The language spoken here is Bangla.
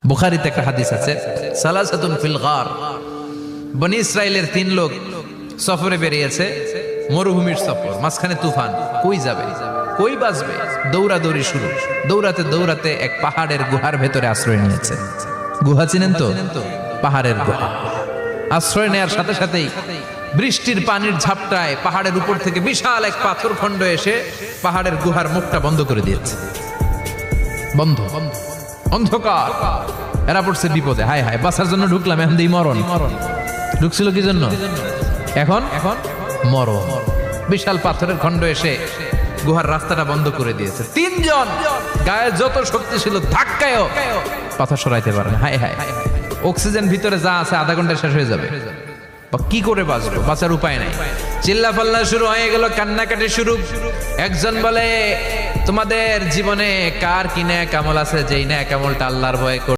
বুখারীতে একটা হাদিস আছে, সালাসাতুন ফিল গার, বনি ইসরাইলের 3 লোক সফরে বেরিয়েছে, মরুভূমির সফর, মাঝখানে তুফান, কই যাবে, কই বাঁচবে, দৌড়াদৌড়ি শুরু। দৌড়াতে দৌড়াতে এক পাহাড়ের গুহার ভেতরে আশ্রয় নিয়েছে। গুহা চিনেন তো? পাহাড়ের গুহা। আশ্রয় নেয়ার সাথে সাথেই বৃষ্টির পানির ঝাপটায় পাহাড়ের উপর থেকে বিশাল এক পাথর খণ্ড এসে পাহাড়ের গুহার মুখটা বন্ধ করে দিয়েছে। বন্ধ, অন্ধকার। এরা পড়ছে বিপদে, হায় হায়, বাঁচার জন্য ঢুকলাম, এখন দিই মরণ। ঢুকছিল কি জন্য? এখন মরণ। বিশাল পাথরের খণ্ড এসে গুহার রাস্তাটা বন্ধ করে দিয়েছে। 3 জন গায়ে যত শক্তি ছিল ধাক্কায়ও পাথর সরাইতে পারে না। হায় হায়, অক্সিজেন ভিতরে যা আছে আধা ঘন্টায় শেষ হয়ে যাবে। কি করে বাঁচবো? বাঁচার উপায় নাই। চিল্লা পাল্লা শুরু হয়ে গেল, কান্নাকাটি শুরু। একজন বলে, তোমাদের জীবনে কার কি ন্যাক আমল আছে, যেই ন্যাক আমলটা আল্লাহর ভয়ে